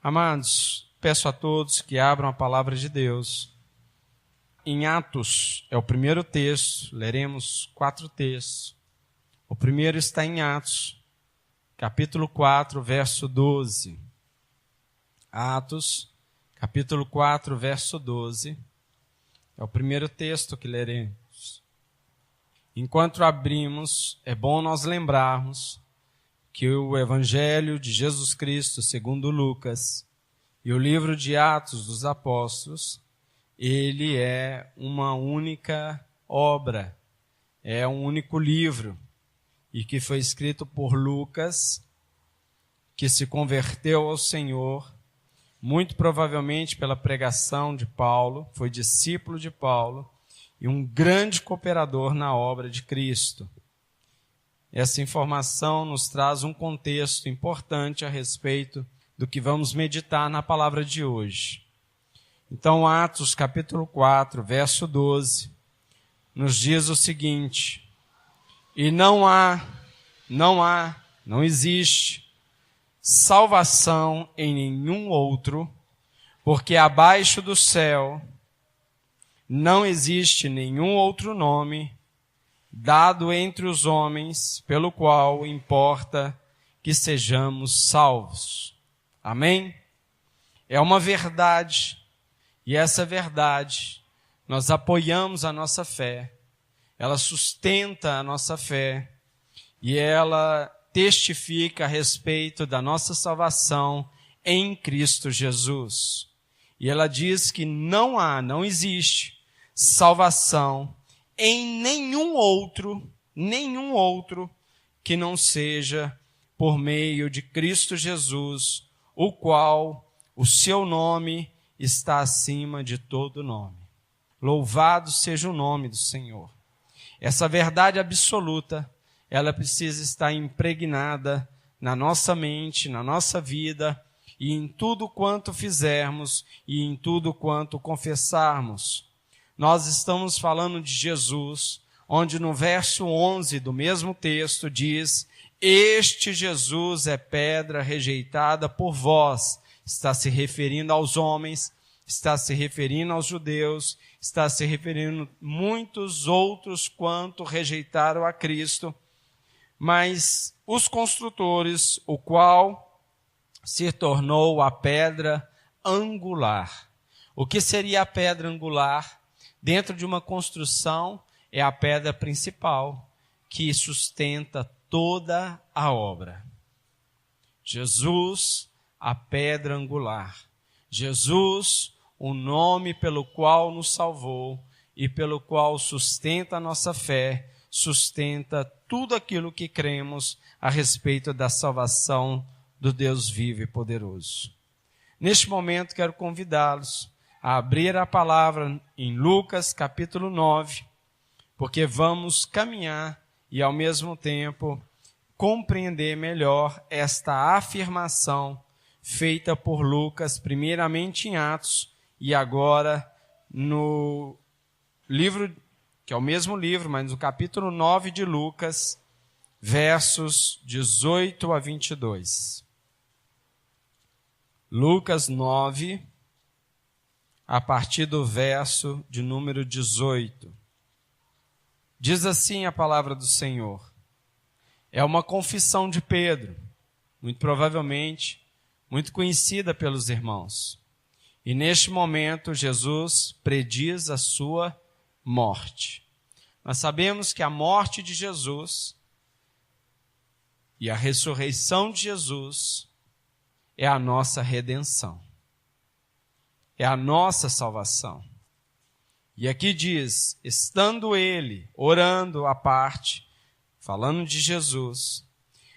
Amados, peço a todos que abram a palavra de Deus. Em Atos, é o primeiro texto, leremos 4 textos. O primeiro está em Atos, capítulo 4, verso 12. Atos, capítulo 4, verso 12. É o primeiro texto que leremos. Enquanto abrimos, é bom nós lembrarmos que o Evangelho de Jesus Cristo, segundo Lucas, e o livro de Atos dos Apóstolos, ele é uma única obra, é um único livro, e que foi escrito por Lucas, que se converteu ao Senhor, muito provavelmente pela pregação de Paulo, foi discípulo de Paulo, e um grande cooperador na obra de Cristo. Essa informação nos traz um contexto importante a respeito do que vamos meditar na palavra de hoje. Então, Atos capítulo 4, verso 12, nos diz o seguinte: e não existe salvação em nenhum outro, porque abaixo do céu não existe nenhum outro nome dado entre os homens, pelo qual importa que sejamos salvos. Amém? É uma verdade, e essa verdade, nós apoiamos a nossa fé, ela sustenta a nossa fé, e ela testifica a respeito da nossa salvação em Cristo Jesus. E ela diz que não existe salvação em nenhum outro que não seja por meio de Cristo Jesus, o qual o seu nome está acima de todo nome. Louvado seja o nome do Senhor. Essa verdade absoluta, ela precisa estar impregnada na nossa mente, na nossa vida, e em tudo quanto fizermos, e em tudo quanto confessarmos. Nós estamos falando de Jesus, onde no verso 11 do mesmo texto diz: este Jesus é pedra rejeitada por vós. Está se referindo aos homens, está se referindo aos judeus, está se referindo a muitos outros quanto rejeitaram a Cristo. Mas os construtores, o qual se tornou a pedra angular. O que seria a pedra angular? Dentro de uma construção, é a pedra principal que sustenta toda a obra. Jesus, a pedra angular. Jesus, o nome pelo qual nos salvou e pelo qual sustenta a nossa fé, sustenta tudo aquilo que cremos a respeito da salvação do Deus vivo e poderoso. Neste momento, quero convidá-los a abrir a palavra em Lucas capítulo 9, porque vamos caminhar e ao mesmo tempo compreender melhor esta afirmação feita por Lucas, primeiramente em Atos e agora no livro, que é o mesmo livro, mas no capítulo 9 de Lucas, versos 18 a 22. Lucas 9, a partir do verso de número 18. Diz assim a palavra do Senhor. É uma confissão de Pedro, muito provavelmente, muito conhecida pelos irmãos. E neste momento, Jesus prediz a sua morte. Nós sabemos que a morte de Jesus e a ressurreição de Jesus é a nossa redenção. É a nossa salvação. E aqui diz, estando ele orando à parte, falando de Jesus,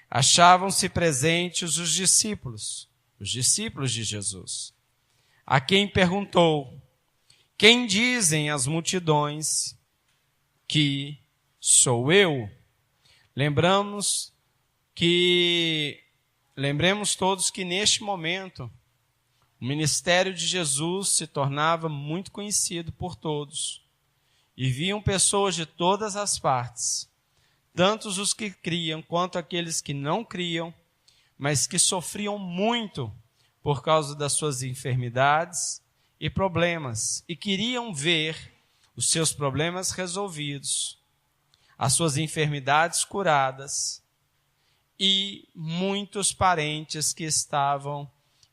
achavam-se presentes os discípulos de Jesus, a quem perguntou: quem dizem as multidões que sou eu? Lembremos todos que neste momento o ministério de Jesus se tornava muito conhecido por todos. E viam pessoas de todas as partes, tanto os que criam quanto aqueles que não criam, mas que sofriam muito por causa das suas enfermidades e problemas, e queriam ver os seus problemas resolvidos, as suas enfermidades curadas, e muitos parentes que estavam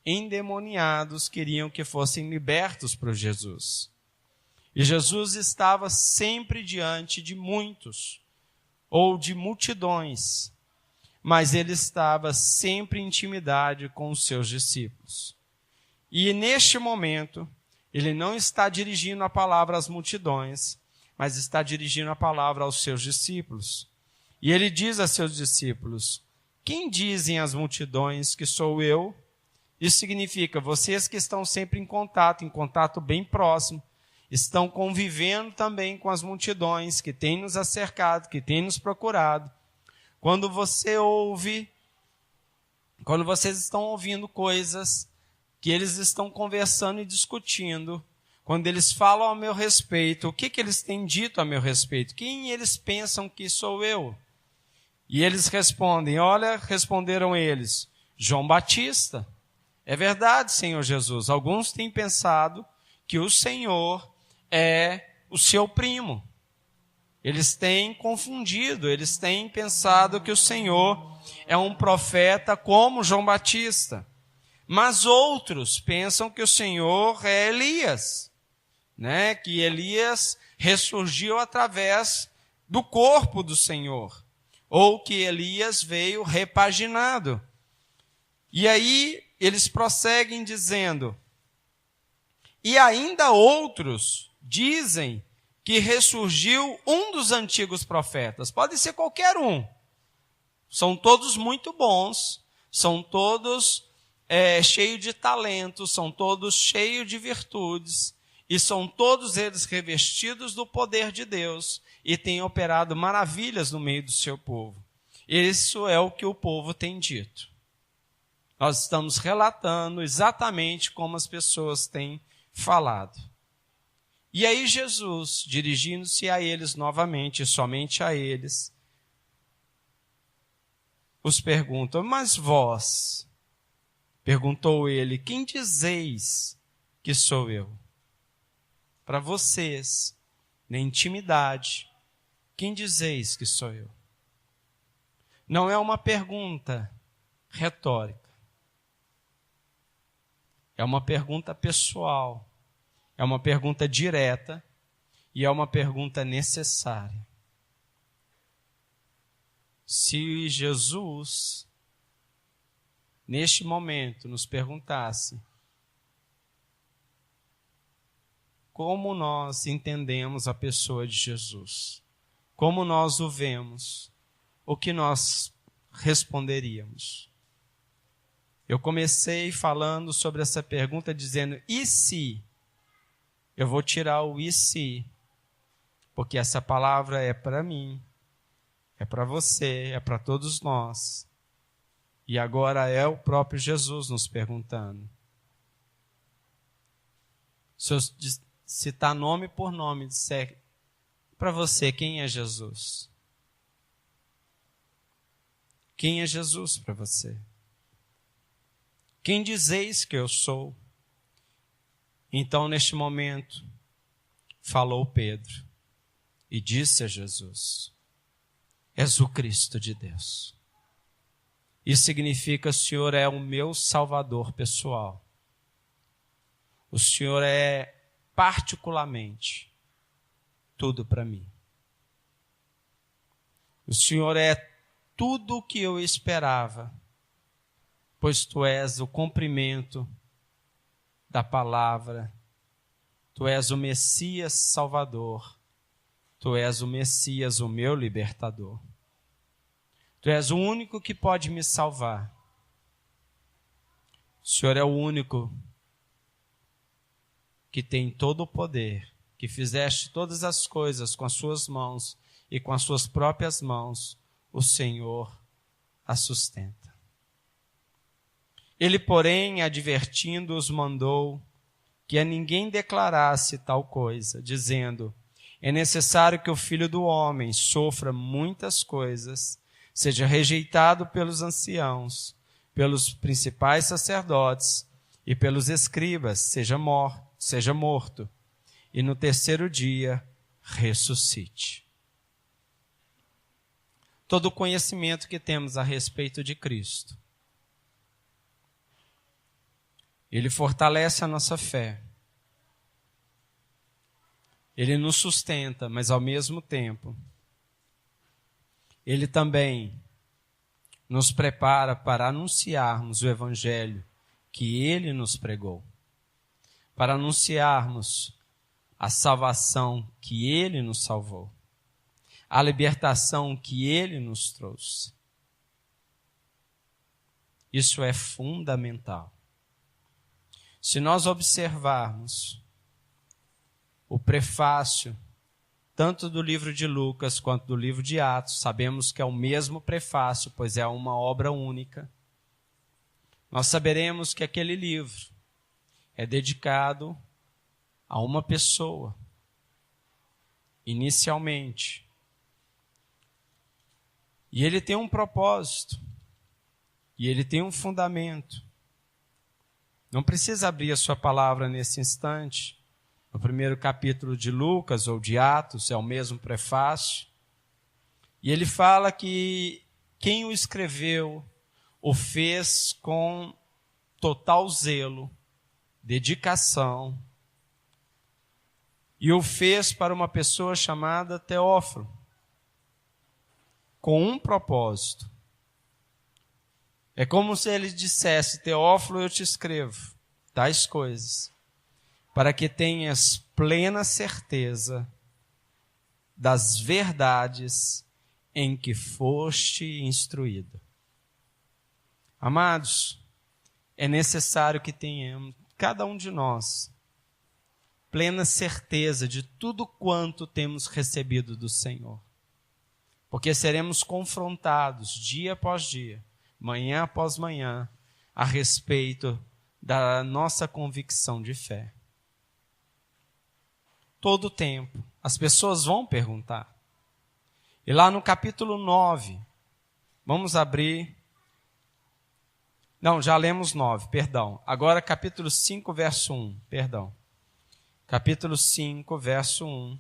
endemoniados queriam que fossem libertos por Jesus. E Jesus estava sempre diante de muitos, ou de multidões, mas ele estava sempre em intimidade com os seus discípulos. E neste momento, ele não está dirigindo a palavra às multidões, mas está dirigindo a palavra aos seus discípulos. E ele diz a seus discípulos: quem dizem as multidões que sou eu? Isso significa, vocês que estão sempre em contato bem próximo, estão convivendo também com as multidões que têm nos acercado, que têm nos procurado. Quando vocês estão ouvindo coisas que eles estão conversando e discutindo, quando eles falam a meu respeito, o que eles têm dito a meu respeito? Quem eles pensam que sou eu? E eles respondem, responderam eles, João Batista. É verdade, Senhor Jesus. Alguns têm pensado que o Senhor é o seu primo. Eles têm confundido, eles têm pensado que o Senhor é um profeta como João Batista. Mas outros pensam que o Senhor é Elias, né? Que Elias ressurgiu através do corpo do Senhor, ou que Elias veio repaginado. E aí eles prosseguem dizendo, e ainda outros dizem que ressurgiu um dos antigos profetas. Pode ser qualquer um. São todos muito bons, são todos cheios de talentos, são todos cheios de virtudes, e são todos eles revestidos do poder de Deus, e têm operado maravilhas no meio do seu povo. Isso é o que o povo tem dito. Nós estamos relatando exatamente como as pessoas têm falado. E aí Jesus, dirigindo-se a eles novamente, somente a eles, os pergunta, mas vós, perguntou ele, quem dizeis que sou eu? Para vocês, na intimidade, quem dizeis que sou eu? Não é uma pergunta retórica. É uma pergunta pessoal. É uma pergunta direta e é uma pergunta necessária. Se Jesus, neste momento, nos perguntasse como nós entendemos a pessoa de Jesus, como nós o vemos, o que nós responderíamos? Eu comecei falando sobre essa pergunta dizendo, e se? Eu vou tirar o e se, porque essa palavra é para mim, é para você, é para todos nós. E agora é o próprio Jesus nos perguntando. Se eu citar nome por nome, disser para você, quem é Jesus? Quem é Jesus para você? Quem dizeis que eu sou? Então, neste momento, falou Pedro e disse a Jesus, és o Cristo de Deus. Isso significa, o Senhor é o meu Salvador pessoal. O Senhor é particularmente tudo para mim. O Senhor é tudo o que eu esperava, pois Tu és o cumprimento da palavra, Tu és o Messias Salvador, Tu és o Messias, o meu libertador. Tu és o único que pode me salvar. O Senhor é o único que tem todo o poder, que fizeste todas as coisas com as suas mãos e com as suas próprias mãos, o Senhor a sustenta. Ele, porém, advertindo-os, mandou que a ninguém declarasse tal coisa, dizendo, é necessário que o Filho do Homem sofra muitas coisas, seja rejeitado pelos anciãos, pelos principais sacerdotes e pelos escribas seja morto, e no terceiro dia ressuscite. Todo o conhecimento que temos a respeito de Cristo, ele fortalece a nossa fé. Ele nos sustenta, mas ao mesmo tempo, ele também nos prepara para anunciarmos o evangelho que ele nos pregou, para anunciarmos a salvação que ele nos salvou, a libertação que ele nos trouxe. Isso é fundamental. Se nós observarmos o prefácio, tanto do livro de Lucas quanto do livro de Atos, sabemos que é o mesmo prefácio, pois é uma obra única. Nós saberemos que aquele livro é dedicado a uma pessoa, inicialmente. E ele tem um propósito, e ele tem um fundamento. Não precisa abrir a sua palavra nesse instante. No primeiro capítulo de Lucas ou de Atos, é o mesmo prefácio. E ele fala que quem o escreveu o fez com total zelo, dedicação, e o fez para uma pessoa chamada Teófilo, com um propósito. É como se ele dissesse: Teófilo, eu te escrevo tais coisas, para que tenhas plena certeza das verdades em que foste instruído. Amados, é necessário que tenhamos, cada um de nós, plena certeza de tudo quanto temos recebido do Senhor. Porque seremos confrontados dia após dia, manhã após manhã, a respeito da nossa convicção de fé. Todo o tempo, as pessoas vão perguntar. E lá no capítulo 9, vamos abrir. Não, já lemos 9, perdão. Agora capítulo 5, verso 1, perdão. Capítulo 5, verso 1.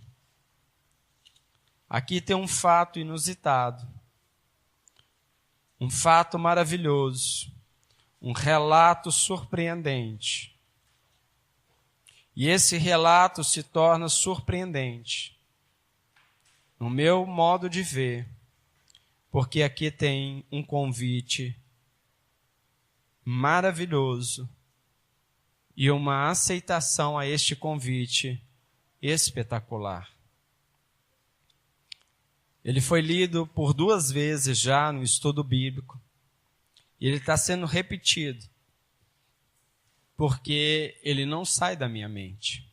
Aqui tem um fato inusitado. Um fato maravilhoso. Um relato surpreendente. E esse relato se torna surpreendente, no meu modo de ver, porque aqui tem um convite maravilhoso e uma aceitação a este convite espetacular. Ele foi lido por 2 vezes já no estudo bíblico, e ele está sendo repetido, porque ele não sai da minha mente.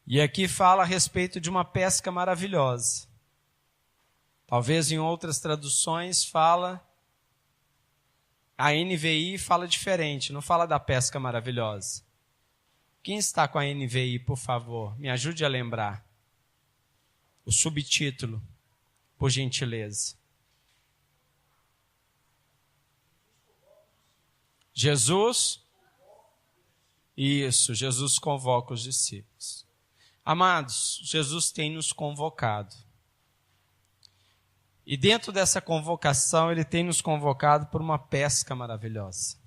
E aqui fala a respeito de uma pesca maravilhosa. Talvez em outras traduções fala, a NVI fala diferente, não fala da pesca maravilhosa. Quem está com a NVI, por favor, me ajude a lembrar o subtítulo, por gentileza. Jesus convoca os discípulos. Amados, Jesus tem nos convocado. E dentro dessa convocação, ele tem nos convocado por uma pesca maravilhosa.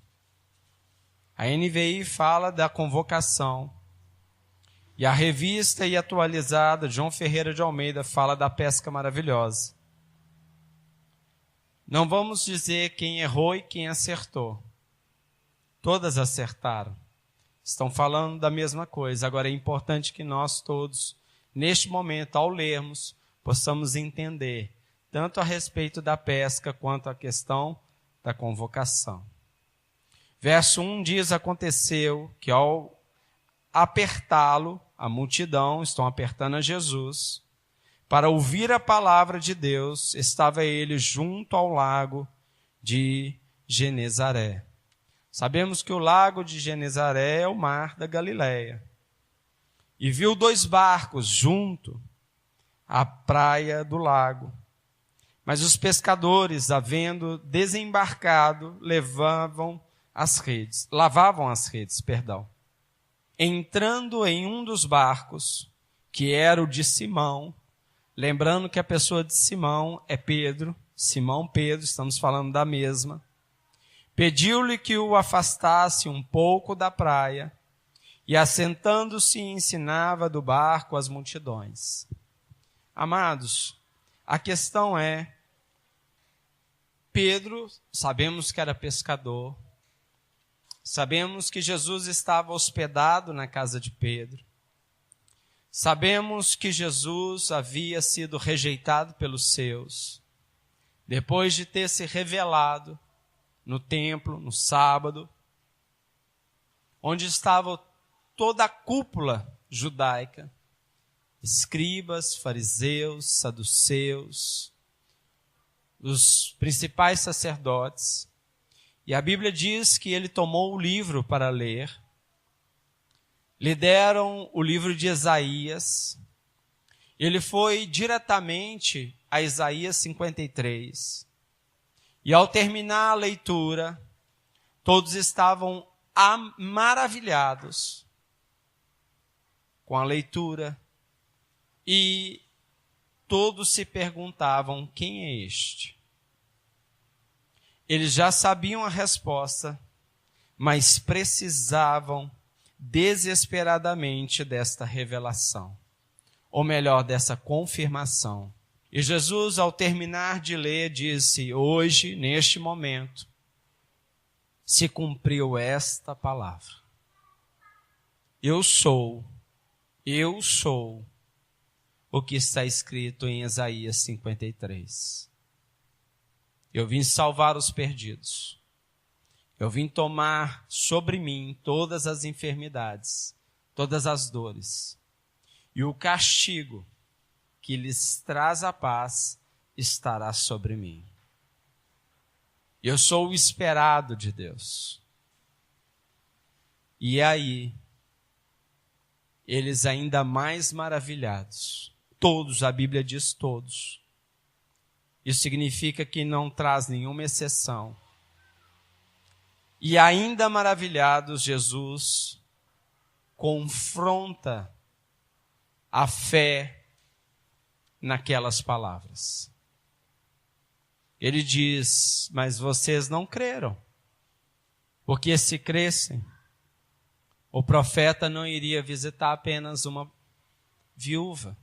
A NVI fala da convocação. E a revista e atualizada João Ferreira de Almeida fala da pesca maravilhosa. Não vamos dizer quem errou e quem acertou. Todas acertaram. Estão falando da mesma coisa. Agora é importante que nós todos, neste momento, ao lermos, possamos entender tanto a respeito da pesca quanto a questão da convocação. Verso 1 diz: aconteceu que ao apertá-lo, a multidão, estão apertando a Jesus, para ouvir a palavra de Deus, estava ele junto ao lago de Genezaré. Sabemos que o lago de Genezaré é o mar da Galileia. E viu 2 barcos junto à praia do lago. Mas os pescadores, havendo desembarcado, levavam lavavam as redes, perdão. Entrando em um dos barcos, que era o de Simão, lembrando que a pessoa de Simão é Pedro, Simão Pedro, estamos falando da mesma, pediu-lhe que o afastasse um pouco da praia, e assentando-se ensinava do barco as multidões. Amados, a questão é, Pedro, sabemos que era pescador, sabemos que Jesus estava hospedado na casa de Pedro, sabemos que Jesus havia sido rejeitado pelos seus, depois de ter se revelado no templo, no sábado, onde estava toda a cúpula judaica, escribas, fariseus, saduceus, os principais sacerdotes. E a Bíblia diz que ele tomou o livro para ler. Lhe deram o livro de Isaías. Ele foi diretamente a Isaías 53. E ao terminar a leitura, todos estavam maravilhados com a leitura. E todos se perguntavam, quem é este? Eles já sabiam a resposta, mas precisavam desesperadamente desta revelação, ou melhor, dessa confirmação. E Jesus, ao terminar de ler, disse, hoje, neste momento, se cumpriu esta palavra. Eu sou o que está escrito em Isaías 53. Eu vim salvar os perdidos. Eu vim tomar sobre mim todas as enfermidades, todas as dores. E o castigo que lhes traz a paz estará sobre mim. Eu sou o esperado de Deus. E aí, eles ainda mais maravilhados, todos, a Bíblia diz todos. Isso significa que não traz nenhuma exceção. E ainda maravilhados, Jesus confronta a fé naquelas palavras. Ele diz, mas vocês não creram, porque se cressem, o profeta não iria visitar apenas uma viúva.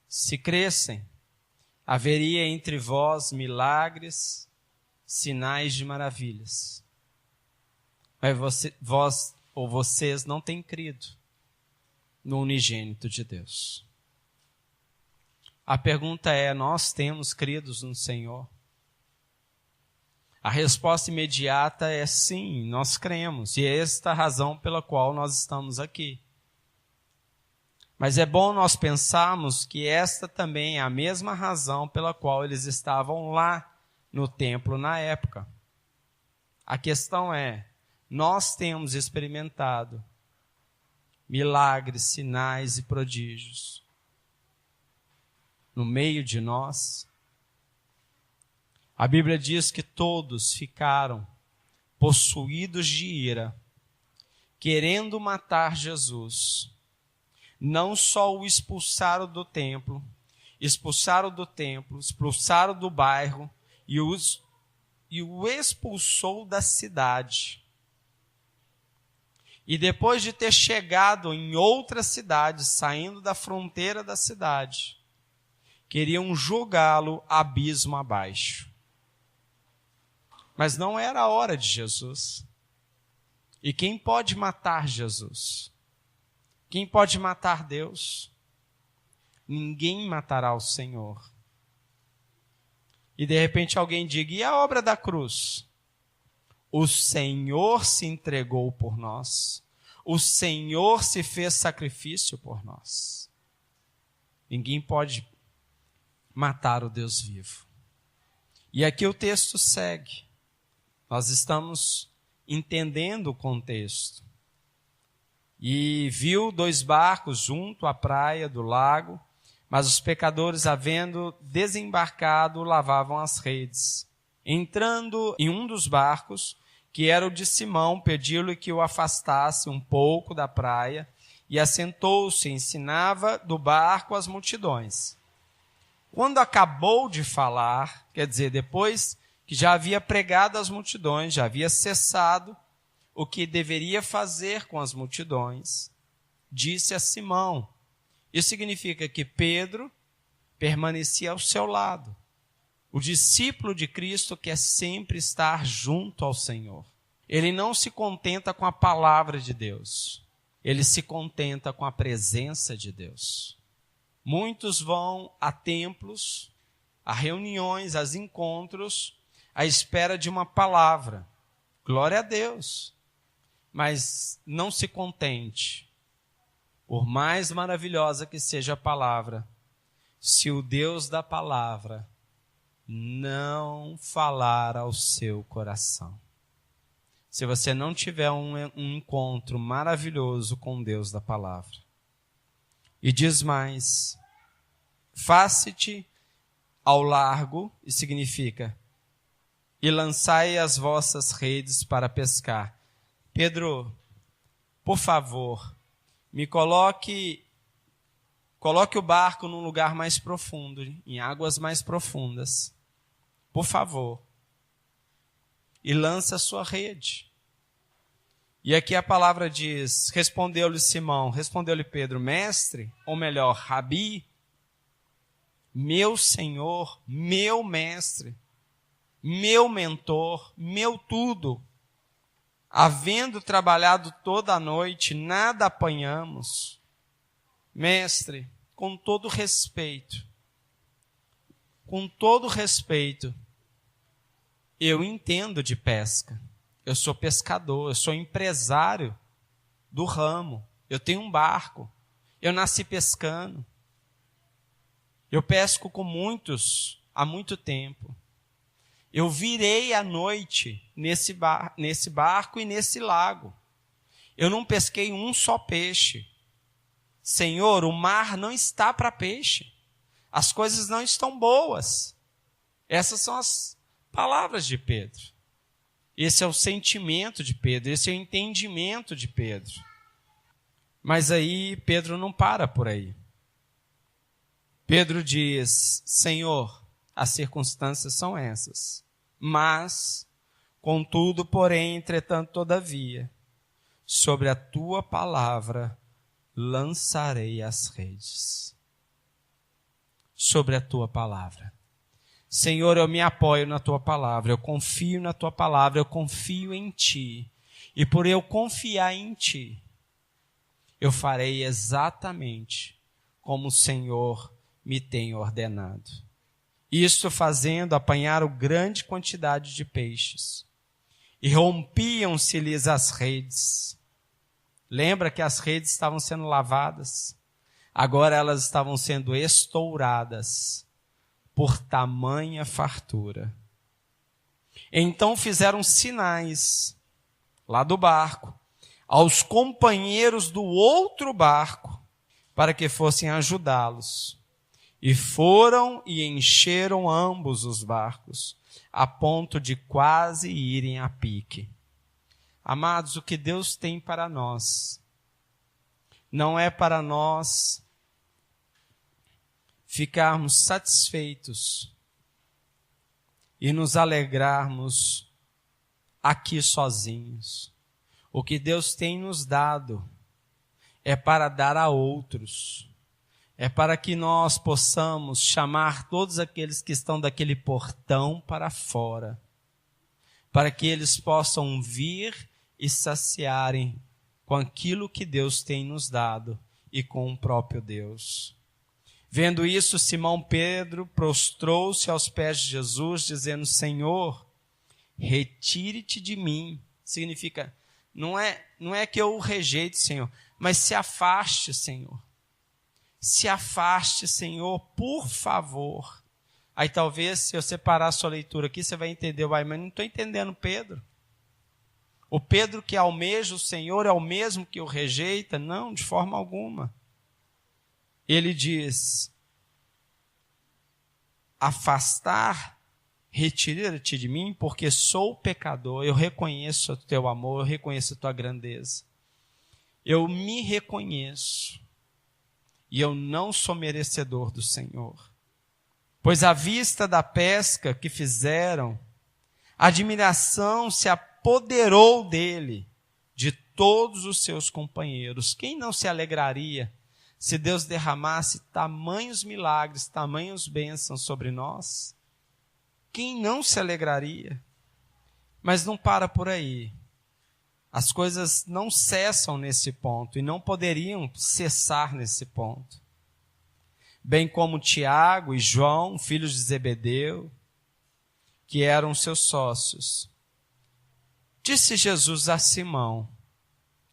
Se cressem, haveria entre vós milagres, sinais de maravilhas. Mas vocês não têm crido no unigênito de Deus. A pergunta é, nós temos cridos no Senhor? A resposta imediata é sim, nós cremos. E é esta a razão pela qual nós estamos aqui. Mas é bom nós pensarmos que esta também é a mesma razão pela qual eles estavam lá no templo na época. A questão é, nós temos experimentado milagres, sinais e prodígios no meio de nós. A Bíblia diz que todos ficaram possuídos de ira, querendo matar Jesus. Não só o expulsaram do templo, expulsaram do bairro e o expulsou da cidade. E depois de ter chegado em outra cidade, saindo da fronteira da cidade, queriam jogá-lo abismo abaixo. Mas não era a hora de Jesus. E quem pode matar Jesus? Quem pode matar Deus? Ninguém matará o Senhor. E de repente alguém diga, e a obra da cruz? O Senhor se entregou por nós. O Senhor se fez sacrifício por nós. Ninguém pode matar o Deus vivo. E aqui o texto segue. Nós estamos entendendo o contexto. E viu 2 barcos junto à praia do lago, mas os pecadores, havendo desembarcado, lavavam as redes. Entrando em um dos barcos, que era o de Simão, pediu-lhe que o afastasse um pouco da praia, e assentou-se e ensinava do barco as multidões. Quando acabou de falar, quer dizer, depois que já havia pregado às multidões, já havia cessado o que deveria fazer com as multidões, disse a Simão. Isso significa que Pedro permanecia ao seu lado. O discípulo de Cristo quer sempre estar junto ao Senhor. Ele não se contenta com a palavra de Deus. Ele se contenta com a presença de Deus. Muitos vão a templos, a reuniões, a encontros, à espera de uma palavra. Glória a Deus. Mas não se contente, por mais maravilhosa que seja a palavra, se o Deus da palavra não falar ao seu coração. Se você não tiver um encontro maravilhoso com Deus da palavra. E diz mais, faze-te ao largo, e significa, e lançai as vossas redes para pescar. Pedro, por favor, me coloque o barco num lugar mais profundo, em águas mais profundas. Por favor. E lança a sua rede. E aqui a palavra diz, respondeu-lhe Simão, respondeu-lhe Pedro, mestre, ou melhor, rabi, meu Senhor, meu mestre, meu mentor, meu tudo. Havendo trabalhado toda a noite, nada apanhamos. Mestre, com todo respeito, eu entendo de pesca. Eu sou pescador, eu sou empresário do ramo. Eu tenho um barco. Eu nasci pescando. Eu pesco com muitos há muito tempo. Eu virei à noite nesse barco e nesse lago. Eu não pesquei um só peixe. Senhor, o mar não está para peixe. As coisas não estão boas. Essas são as palavras de Pedro. Esse é o sentimento de Pedro, esse é o entendimento de Pedro. Mas aí Pedro não para por aí. Pedro diz, Senhor, as circunstâncias são essas. Mas, contudo, porém, entretanto, todavia, sobre a tua palavra lançarei as redes. Sobre a tua palavra. Senhor, eu me apoio na tua palavra, eu confio na tua palavra, eu confio em ti. E por eu confiar em ti, eu farei exatamente como o Senhor me tem ordenado. Isto fazendo, apanharam grande quantidade de peixes. E rompiam-se-lhes as redes. Lembra que as redes estavam sendo lavadas? Agora elas estavam sendo estouradas por tamanha fartura. Então fizeram sinais lá do barco aos companheiros do outro barco para que fossem ajudá-los. E foram e encheram ambos os barcos, a ponto de quase irem a pique. Amados, o que Deus tem para nós, não é para nós ficarmos satisfeitos e nos alegrarmos aqui sozinhos. O que Deus tem nos dado é para dar a outros. É para que nós possamos chamar todos aqueles que estão daquele portão para fora, para que eles possam vir e saciarem com aquilo que Deus tem nos dado e com o próprio Deus. Vendo isso, Simão Pedro prostrou-se aos pés de Jesus, dizendo, Senhor, retire-te de mim. Significa, não é que eu o rejeite, Senhor, mas se afaste, Senhor. Se afaste, Senhor, por favor. Aí talvez, se eu separar a sua leitura aqui, você vai entender, mas não estou entendendo Pedro. O Pedro que almeja o Senhor é o mesmo que o rejeita? Não, de forma alguma. Ele diz, afastar, retira-te de mim, porque sou pecador. Eu reconheço o teu amor, eu reconheço a tua grandeza. Eu me reconheço e eu não sou merecedor do Senhor. Pois à vista da pesca que fizeram, a admiração se apoderou dele, de todos os seus companheiros. Quem não se alegraria se Deus derramasse tamanhos milagres, tamanhos bênçãos sobre nós? Quem não se alegraria? Mas não para por aí. As coisas não cessam nesse ponto e não poderiam cessar nesse ponto. Bem como Tiago e João, filhos de Zebedeu, que eram seus sócios. Disse Jesus a Simão.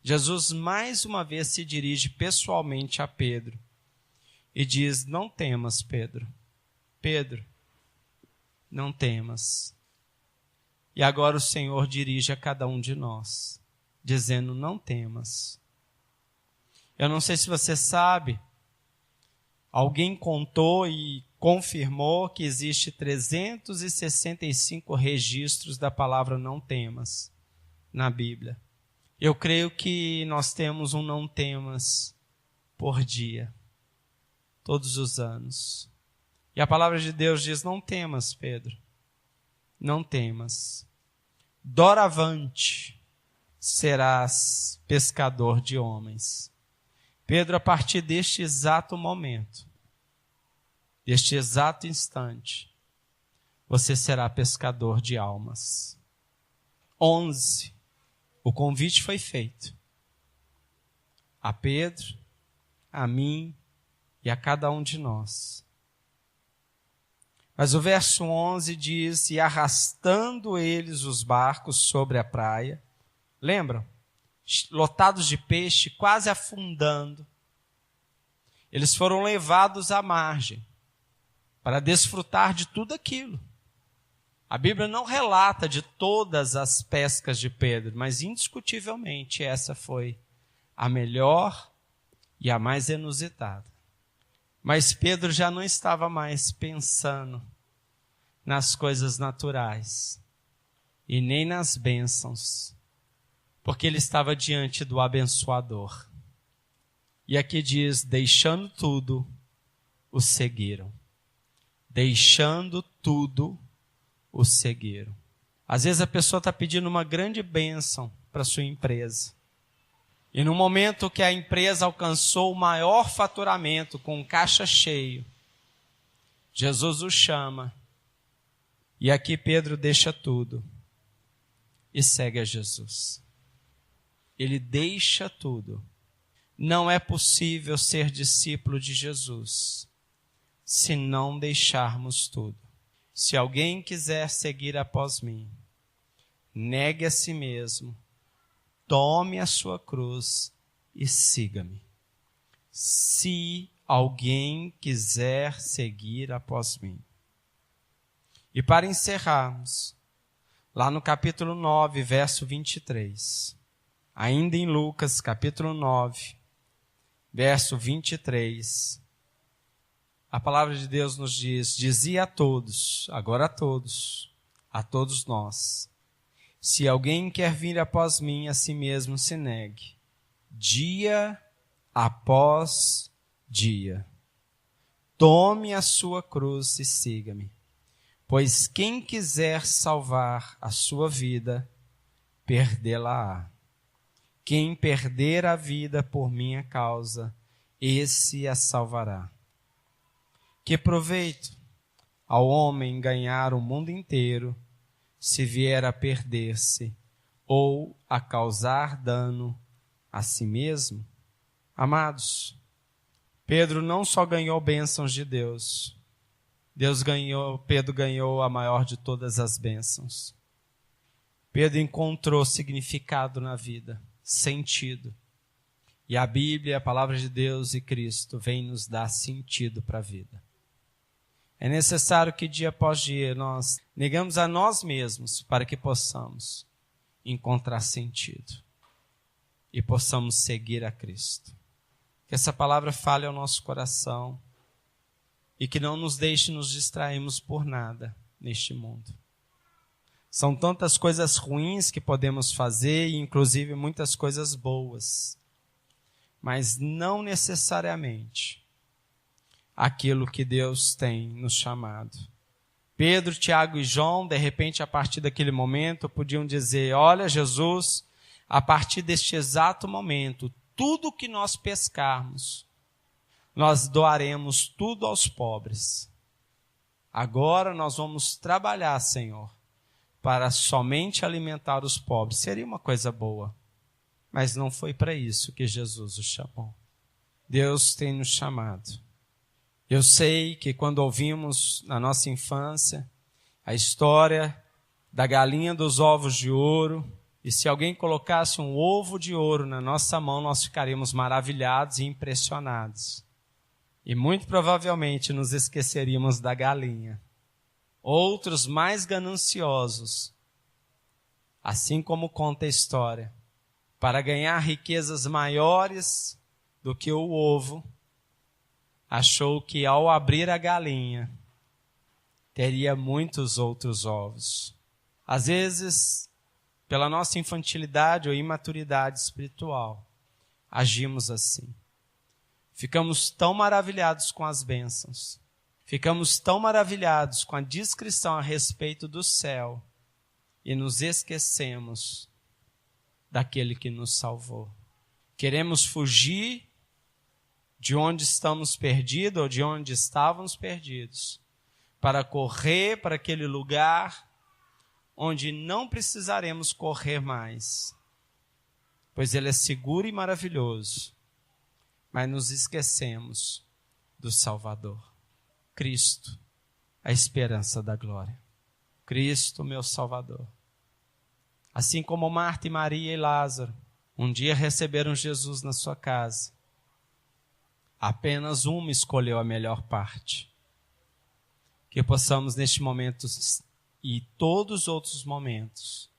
Jesus mais uma vez se dirige pessoalmente a Pedro e diz: não temas, Pedro. Pedro, não temas. E agora o Senhor dirige a cada um de nós, dizendo: não temas. Eu não sei se você sabe, alguém contou e confirmou que existe 365 registros da palavra não temas na Bíblia. Eu creio que nós temos um não temas por dia, todos os anos. E a palavra de Deus diz: não temas, Pedro, não temas. Doravante serás pescador de homens. Pedro, a partir deste exato momento, deste exato instante, você será pescador de almas. 11. O convite foi feito a Pedro, a mim e a cada um de nós. Mas o verso 11 diz: e arrastando eles os barcos sobre a praia, lembram? Lotados de peixe, quase afundando, eles foram levados à margem para desfrutar de tudo aquilo. A Bíblia não relata de todas as pescas de Pedro, mas indiscutivelmente essa foi a melhor e a mais inusitada. Mas Pedro já não estava mais pensando nas coisas naturais e nem nas bênçãos, porque ele estava diante do abençoador. E aqui diz: deixando tudo, o seguiram. Deixando tudo, o seguiram. Às vezes a pessoa está pedindo uma grande bênção para sua empresa. E no momento que a empresa alcançou o maior faturamento, com o caixa cheio, Jesus o chama. E aqui Pedro deixa tudo e segue a Jesus. Ele deixa tudo. Não é possível ser discípulo de Jesus se não deixarmos tudo. Se alguém quiser seguir após mim, negue a si mesmo, tome a sua cruz e siga-me. Se alguém quiser seguir após mim. E para encerrarmos, lá no capítulo 9, verso 23, ainda em Lucas, capítulo 9, verso 23, a palavra de Deus nos diz: dizia a todos, agora a todos nós, se alguém quer vir após mim, a si mesmo se negue, dia após dia. Tome a sua cruz e siga-me. Pois quem quiser salvar a sua vida, perdê-la-á. Quem perder a vida por minha causa, esse a salvará. Que proveito ao homem ganhar o mundo inteiro, se vier a perder-se ou a causar dano a si mesmo? Amados, Pedro não só ganhou bênçãos de Deus, Pedro ganhou a maior de todas as bênçãos. Pedro encontrou significado na vida, sentido. E a Bíblia, a palavra de Deus e Cristo vem nos dar sentido para a vida. É necessário que dia após dia nós negamos a nós mesmos para que possamos encontrar sentido e possamos seguir a Cristo. Que essa palavra fale ao nosso coração e que não nos deixe nos distrairmos por nada, neste mundo. São tantas coisas ruins que podemos fazer, e inclusive muitas coisas boas, mas não necessariamente aquilo que Deus tem nos chamado. Pedro, Tiago e João, de repente, a partir daquele momento, podiam dizer: olha, Jesus, a partir deste exato momento, tudo que nós pescarmos, nós doaremos tudo aos pobres. Agora nós vamos trabalhar, Senhor, para somente alimentar os pobres. Seria uma coisa boa, mas não foi para isso que Jesus os chamou. Deus tem nos chamado. Eu sei que quando ouvimos na nossa infância a história da galinha dos ovos de ouro, e se alguém colocasse um ovo de ouro na nossa mão, nós ficaríamos maravilhados e impressionados. E muito provavelmente nos esqueceríamos da galinha. Outros mais gananciosos, assim como conta a história, para ganhar riquezas maiores do que o ovo, achou que ao abrir a galinha, teria muitos outros ovos. Às vezes, pela nossa infantilidade ou imaturidade espiritual, agimos assim. Ficamos tão maravilhados com as bênçãos, ficamos tão maravilhados com a descrição a respeito do céu e nos esquecemos daquele que nos salvou. Queremos fugir de onde estamos perdidos ou de onde estávamos perdidos, para correr para aquele lugar onde não precisaremos correr mais, pois ele é seguro e maravilhoso. Mas nos esquecemos do Salvador. Cristo, a esperança da glória. Cristo, meu Salvador. Assim como Marta e Maria e Lázaro um dia receberam Jesus na sua casa, apenas uma escolheu a melhor parte. Que possamos neste momento e todos os outros momentos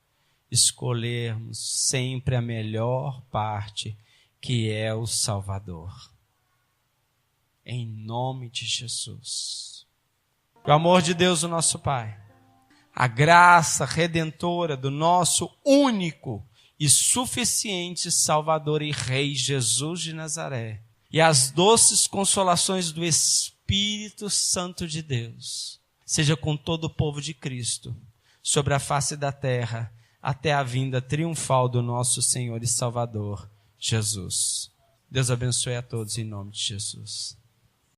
escolhermos sempre a melhor parte, que é o Salvador. Em nome de Jesus. O amor de Deus, o nosso Pai, a graça redentora do nosso único e suficiente Salvador e Rei Jesus de Nazaré, e as doces consolações do Espírito Santo de Deus, seja com todo o povo de Cristo, sobre a face da terra, até a vinda triunfal do nosso Senhor e Salvador, Jesus. Deus abençoe a todos em nome de Jesus.